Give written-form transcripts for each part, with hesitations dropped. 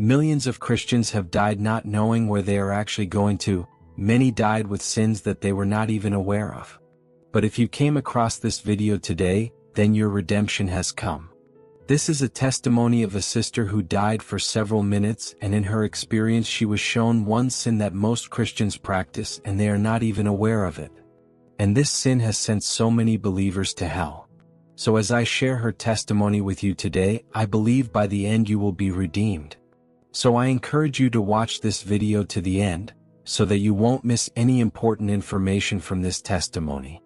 Millions of Christians have died not knowing where they are actually going to. Many died with sins that they were not even aware of. But if you came across this video today, then your redemption has come. This is a testimony of a sister who died for several minutes, and in her experience she was shown one sin that most Christians practice and they are not even aware of it. And this sin has sent so many believers to hell. So as I share her testimony with you today, I believe by the end you will be redeemed. So I encourage you to watch this video to the end, so that you won't miss any important information from this testimony.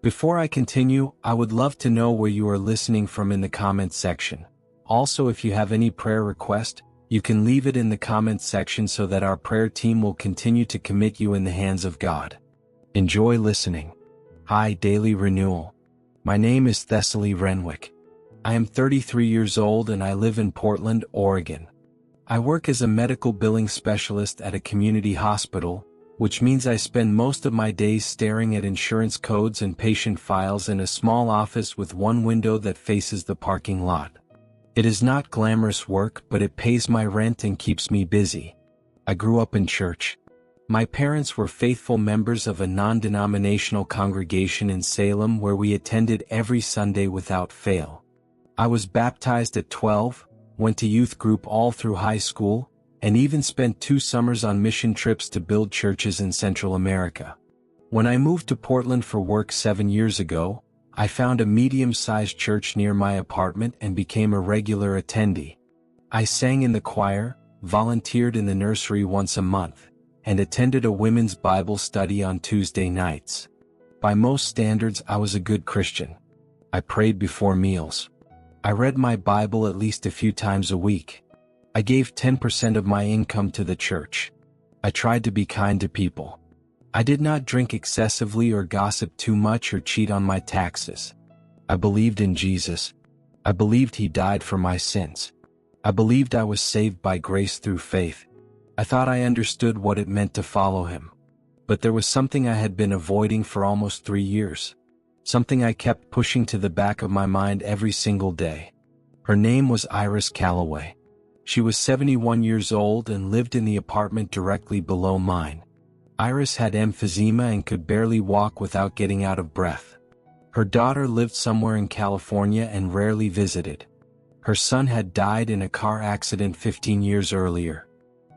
Before I continue, I would love to know where you are listening from in the comments section. Also, if you have any prayer request, you can leave it in the comments section so that our prayer team will continue to commit you in the hands of God. Enjoy listening. Hi, Daily Renewal. My name is Thessaly Renwick. I am 33 years old and I live in Portland, Oregon. I work as a medical billing specialist at a community hospital, which means I spend most of my days staring at insurance codes and patient files in a small office with one window that faces the parking lot. It is not glamorous work, but it pays my rent and keeps me busy. I grew up in church. My parents were faithful members of a non-denominational congregation in Salem where we attended every Sunday without fail. I was baptized at 12, went to youth group all through high school, and even spent 2 summers on mission trips to build churches in Central America. When I moved to Portland for work 7 years ago, I found a medium-sized church near my apartment and became a regular attendee. I sang in the choir, volunteered in the nursery once a month, and attended a women's Bible study on Tuesday nights. By most standards, I was a good Christian. I prayed before meals. I read my Bible at least a few times a week. I gave 10% of my income to the church. I tried to be kind to people. I did not drink excessively or gossip too much or cheat on my taxes. I believed in Jesus. I believed He died for my sins. I believed I was saved by grace through faith. I thought I understood what it meant to follow Him. But there was something I had been avoiding for almost 3 years. Something I kept pushing to the back of my mind every single day. Her name was Iris Calloway. She was 71 years old and lived in the apartment directly below mine. Iris had emphysema and could barely walk without getting out of breath. Her daughter lived somewhere in California and rarely visited. Her son had died in a car accident 15 years earlier.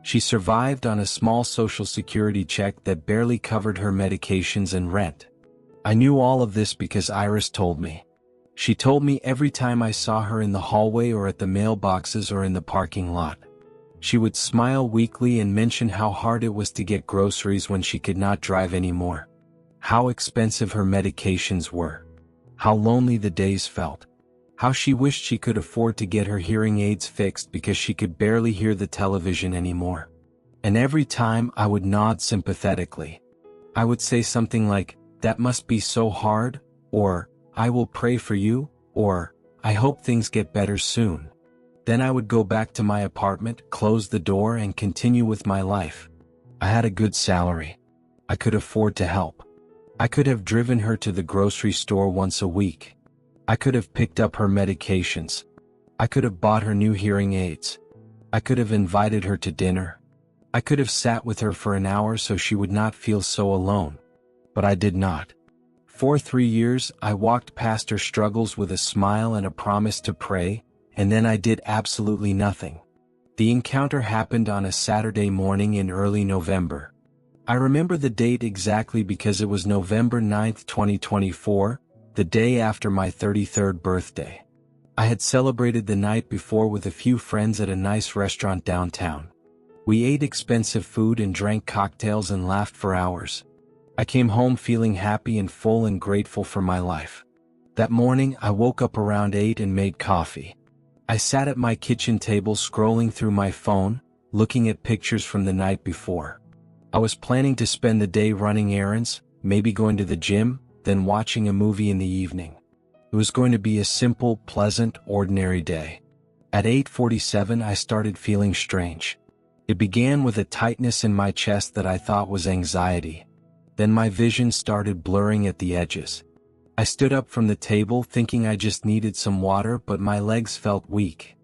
She survived on a small Social Security check that barely covered her medications and rent. I knew all of this because Iris told me. She told me every time I saw her in the hallway or at the mailboxes or in the parking lot. She would smile weakly and mention how hard it was to get groceries when she could not drive anymore. How expensive her medications were. How lonely the days felt. How she wished she could afford to get her hearing aids fixed because she could barely hear the television anymore. And every time I would nod sympathetically. I would say something like, "That must be so hard," or "I will pray for you," or "I hope things get better soon." Then I would go back to my apartment, close the door, and continue with my life. I had a good salary. I could afford to help. I could have driven her to the grocery store once a week. I could have picked up her medications. I could have bought her new hearing aids. I could have invited her to dinner. I could have sat with her for an hour so she would not feel so alone. But I did not. For 3 years, I walked past her struggles with a smile and a promise to pray, and then I did absolutely nothing. The encounter happened on a Saturday morning in early November. I remember the date exactly because it was November 9th, 2024, the day after my 33rd birthday. I had celebrated the night before with a few friends at a nice restaurant downtown. We ate expensive food and drank cocktails and laughed for hours. I came home feeling happy and full and grateful for my life. That morning, I woke up around 8 and made coffee. I sat at my kitchen table scrolling through my phone, looking at pictures from the night before. I was planning to spend the day running errands, maybe going to the gym, then watching a movie in the evening. It was going to be a simple, pleasant, ordinary day. At 8:47, I started feeling strange. It began with a tightness in my chest that I thought was anxiety. Then my vision started blurring at the edges. I stood up from the table thinking I just needed some water, but my legs felt weak.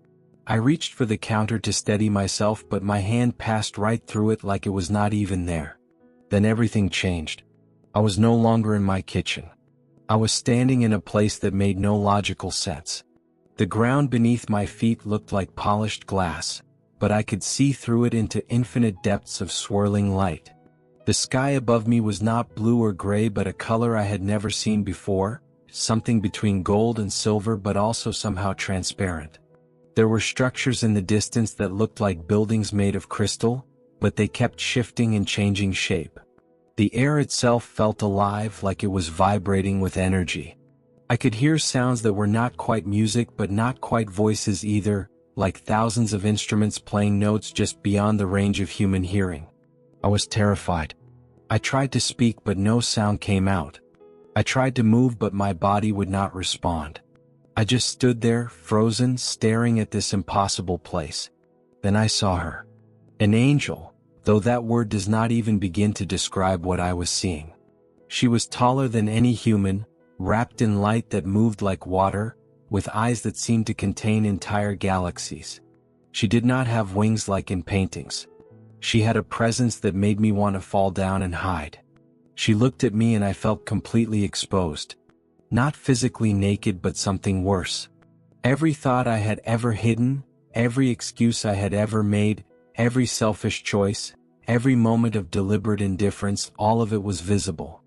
I reached for the counter to steady myself, but my hand passed right through it like it was not even there. Then everything changed. I was no longer in my kitchen. I was standing in a place that made no logical sense. The ground beneath my feet looked like polished glass, but I could see through it into infinite depths of swirling light. The sky above me was not blue or gray, but a color I had never seen before, something between gold and silver, but also somehow transparent. There were structures in the distance that looked like buildings made of crystal, but they kept shifting and changing shape. The air itself felt alive, like it was vibrating with energy. I could hear sounds that were not quite music but not quite voices either, like thousands of instruments playing notes just beyond the range of human hearing. I was terrified. I tried to speak but no sound came out. I tried to move but my body would not respond. I just stood there, frozen, staring at this impossible place. Then I saw her. An angel, though that word does not even begin to describe what I was seeing. She was taller than any human, wrapped in light that moved like water, with eyes that seemed to contain entire galaxies. She did not have wings like in paintings. She had a presence that made me want to fall down and hide. She looked at me and I felt completely exposed. Not physically naked but something worse. Every thought I had ever hidden, every excuse I had ever made, every selfish choice, every moment of deliberate indifference, all of it was visible.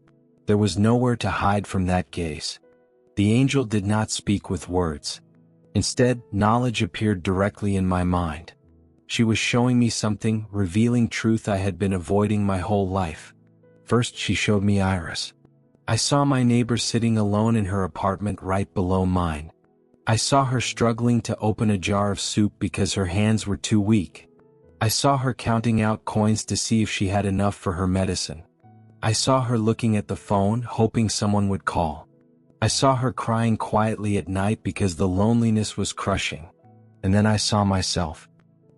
There was nowhere to hide from that gaze. The angel did not speak with words. Instead, knowledge appeared directly in my mind. She was showing me something, revealing truth I had been avoiding my whole life. First, she showed me Iris. I saw my neighbor sitting alone in her apartment right below mine. I saw her struggling to open a jar of soup because her hands were too weak. I saw her counting out coins to see if she had enough for her medicine. I saw her looking at the phone, hoping someone would call. I saw her crying quietly at night because the loneliness was crushing. And then I saw myself.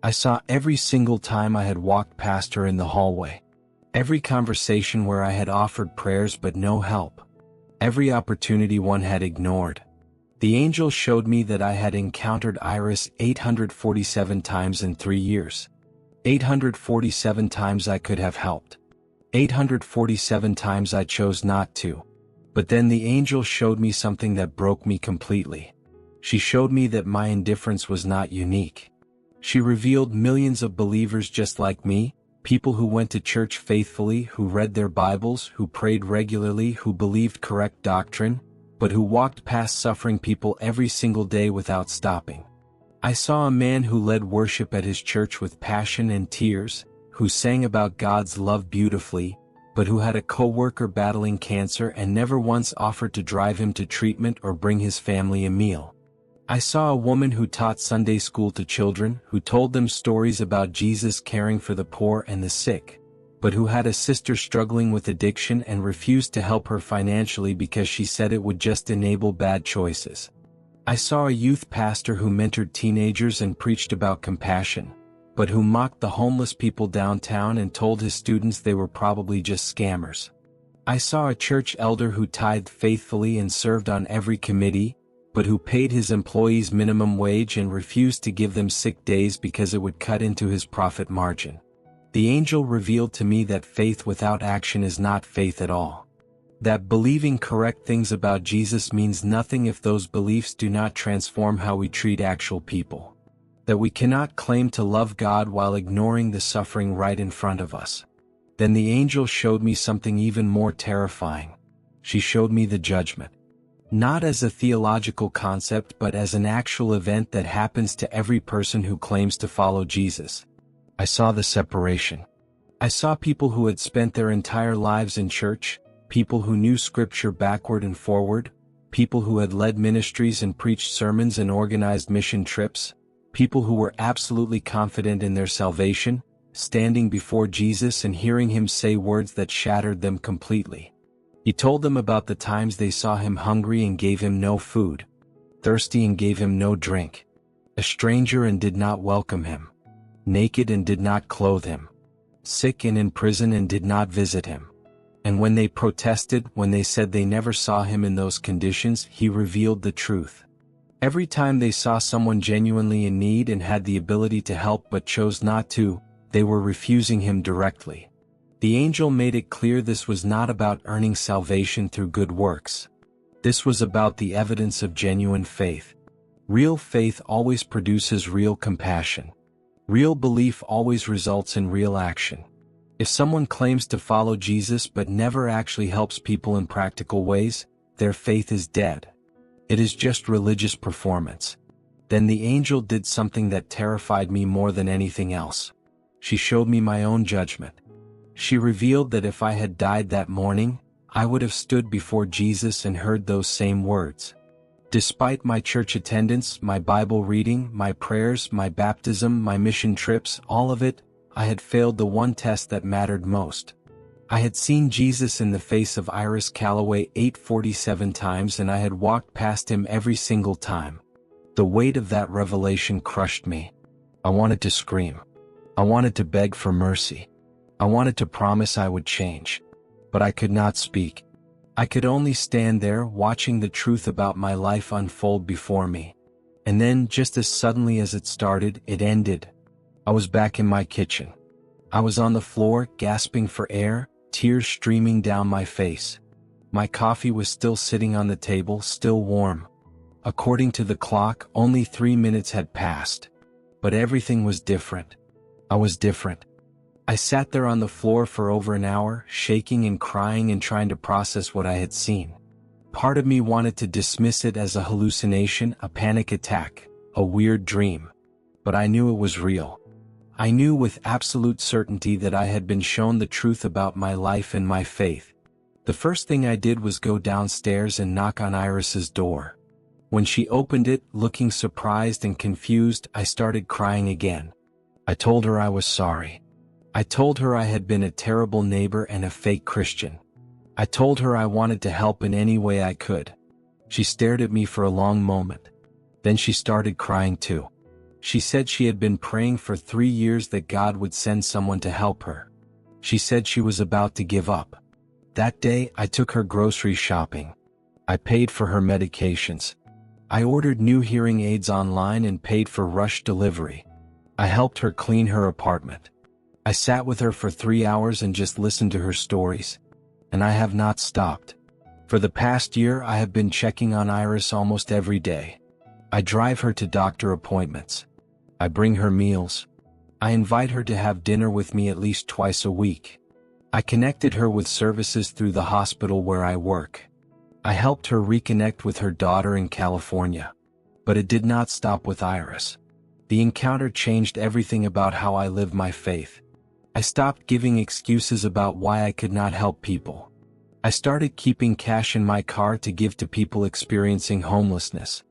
I saw every single time I had walked past her in the hallway. Every conversation where I had offered prayers but no help. Every opportunity one had ignored. The angel showed me that I had encountered Iris 847 times in 3 years. 847 times I could have helped. 847 times I chose not to. But then the angel showed me something that broke me completely. She showed me that my indifference was not unique. She revealed millions of believers just like me, people who went to church faithfully, who read their Bibles, who prayed regularly, who believed correct doctrine, but who walked past suffering people every single day without stopping. I saw a man who led worship at his church with passion and tears, who sang about God's love beautifully, but who had a co-worker battling cancer and never once offered to drive him to treatment or bring his family a meal. I saw a woman who taught Sunday school to children, who told them stories about Jesus caring for the poor and the sick, but who had a sister struggling with addiction and refused to help her financially because she said it would just enable bad choices. I saw a youth pastor who mentored teenagers and preached about compassion, but who mocked the homeless people downtown and told his students they were probably just scammers. I saw a church elder who tithed faithfully and served on every committee, but who paid his employees minimum wage and refused to give them sick days because it would cut into his profit margin. The angel revealed to me that faith without action is not faith at all. That believing correct things about Jesus means nothing if those beliefs do not transform how we treat actual people. That we cannot claim to love God while ignoring the suffering right in front of us. Then the angel showed me something even more terrifying. She showed me the judgment. Not as a theological concept but as an actual event that happens to every person who claims to follow Jesus. I saw the separation. I saw people who had spent their entire lives in church, people who knew scripture backward and forward, people who had led ministries and preached sermons and organized mission trips, people who were absolutely confident in their salvation, standing before Jesus and hearing him say words that shattered them completely. He told them about the times they saw him hungry and gave him no food, thirsty and gave him no drink, a stranger and did not welcome him, naked and did not clothe him, sick and in prison and did not visit him. And when they protested, when they said they never saw him in those conditions, he revealed the truth. Every time they saw someone genuinely in need and had the ability to help but chose not to, they were refusing him directly. The angel made it clear this was not about earning salvation through good works. This was about the evidence of genuine faith. Real faith always produces real compassion. Real belief always results in real action. If someone claims to follow Jesus but never actually helps people in practical ways, their faith is dead. It is just religious performance. Then the angel did something that terrified me more than anything else. She showed me my own judgment. She revealed that if I had died that morning, I would have stood before Jesus and heard those same words. Despite my church attendance, my Bible reading, my prayers, my baptism, my mission trips, all of it, I had failed the one test that mattered most. I had seen Jesus in the face of Iris Calloway 847 times, and I had walked past him every single time. The weight of that revelation crushed me. I wanted to scream. I wanted to beg for mercy. I wanted to promise I would change. But I could not speak. I could only stand there watching the truth about my life unfold before me. And then, just as suddenly as it started, it ended. I was back in my kitchen. I was on the floor, gasping for air, tears streaming down my face. My coffee was still sitting on the table, still warm. According to the clock, only 3 minutes had passed. But everything was different. I was different. I sat there on the floor for over an hour, shaking and crying and trying to process what I had seen. Part of me wanted to dismiss it as a hallucination, a panic attack, a weird dream. But I knew it was real. I knew with absolute certainty that I had been shown the truth about my life and my faith. The first thing I did was go downstairs and knock on Iris's door. When she opened it, looking surprised and confused, I started crying again. I told her I was sorry. I told her I had been a terrible neighbor and a fake Christian. I told her I wanted to help in any way I could. She stared at me for a long moment. Then she started crying too. She said she had been praying for 3 years that God would send someone to help her. She said she was about to give up. That day, I took her grocery shopping. I paid for her medications. I ordered new hearing aids online and paid for rush delivery. I helped her clean her apartment. I sat with her for 3 hours and just listened to her stories. And I have not stopped. For the past year, I have been checking on Iris almost every day. I drive her to doctor appointments. I bring her meals. I invite her to have dinner with me at least twice a week. I connected her with services through the hospital where I work. I helped her reconnect with her daughter in California. But it did not stop with Iris. The encounter changed everything about how I live my faith. I stopped giving excuses about why I could not help people. I started keeping cash in my car to give to people experiencing homelessness.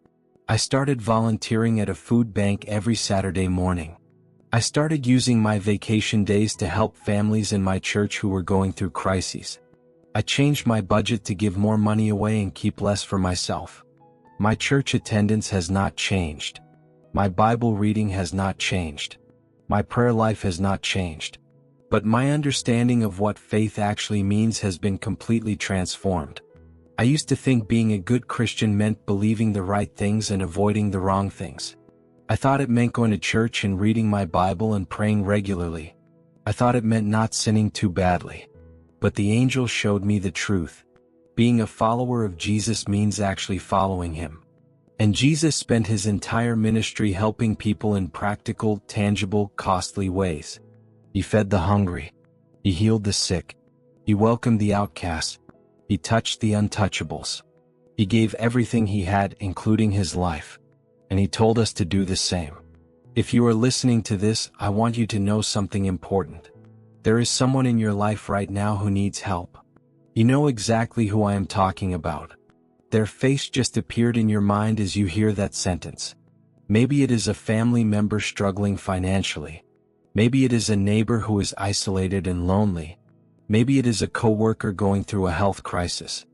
I started volunteering at a food bank every Saturday morning. I started using my vacation days to help families in my church who were going through crises. I changed my budget to give more money away and keep less for myself. My church attendance has not changed. My Bible reading has not changed. My prayer life has not changed. But my understanding of what faith actually means has been completely transformed. I used to think being a good Christian meant believing the right things and avoiding the wrong things. I thought it meant going to church and reading my Bible and praying regularly. I thought it meant not sinning too badly. But the angel showed me the truth. Being a follower of Jesus means actually following him. And Jesus spent his entire ministry helping people in practical, tangible, costly ways. He fed the hungry. He healed the sick. He welcomed the outcasts. He touched the untouchables. He gave everything he had, including his life. And he told us to do the same. If you are listening to this, I want you to know something important. There is someone in your life right now who needs help. You know exactly who I am talking about. Their face just appeared in your mind as you hear that sentence. Maybe it is a family member struggling financially. Maybe it is a neighbor who is isolated and lonely. Maybe it is a coworker going through a health crisis.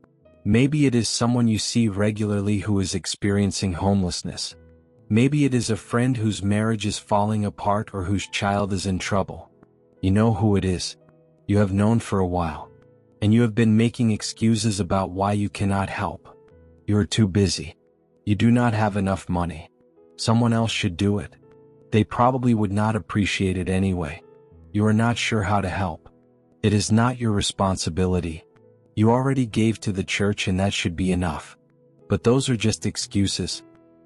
Maybe it is someone you see regularly who is experiencing homelessness. Maybe it is a friend whose marriage is falling apart or whose child is in trouble. You know who it is. You have known for a while. And you have been making excuses about why you cannot help. You are too busy. You do not have enough money. Someone else should do it. They probably would not appreciate it anyway. You are not sure how to help. It is not your responsibility. You already gave to the church and that should be enough. But those are just excuses.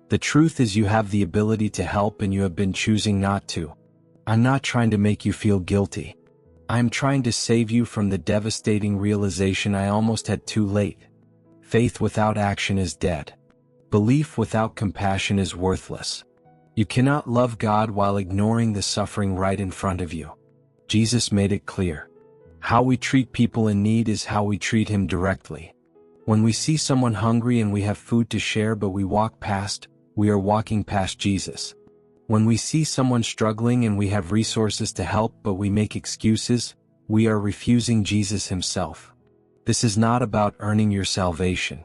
The truth is you have the ability to help and you have been choosing not to. I'm not trying to make you feel guilty. I'm trying to save you from the devastating realization I almost had too late. Faith without action is dead. Belief without compassion is worthless. You cannot love God while ignoring the suffering right in front of you. Jesus made it clear. How we treat people in need is how we treat Him directly. When we see someone hungry and we have food to share but we walk past, we are walking past Jesus. When we see someone struggling and we have resources to help but we make excuses, we are refusing Jesus Himself. This is not about earning your salvation.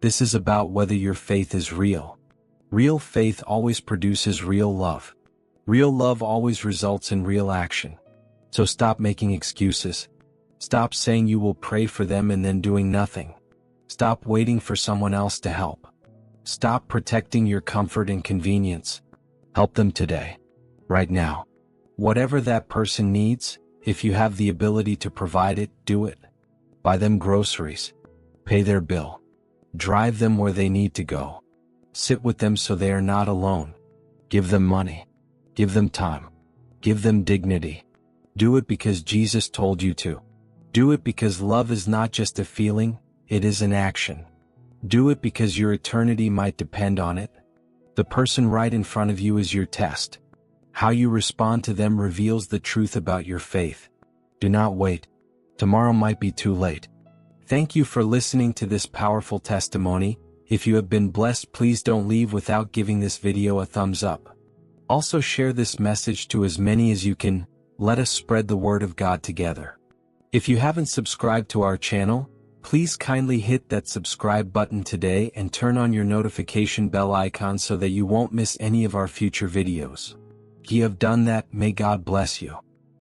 This is about whether your faith is real. Real faith always produces real love. Real love always results in real action. So stop making excuses. Stop saying you will pray for them and then doing nothing. Stop waiting for someone else to help. Stop protecting your comfort and convenience. Help them today. Right now. Whatever that person needs, if you have the ability to provide it, do it. Buy them groceries. Pay their bill. Drive them where they need to go. Sit with them so they are not alone. Give them money. Give them time. Give them dignity. Do it because Jesus told you to. Do it because love is not just a feeling, it is an action. Do it because your eternity might depend on it. The person right in front of you is your test. How you respond to them reveals the truth about your faith. Do not wait. Tomorrow might be too late. Thank you for listening to this powerful testimony. If you have been blessed, please don't leave without giving this video a thumbs up. Also share this message to as many as you can. Let us spread the word of God together. If you haven't subscribed to our channel, please kindly hit that subscribe button today and turn on your notification bell icon so that you won't miss any of our future videos. If you have done that, may God bless you.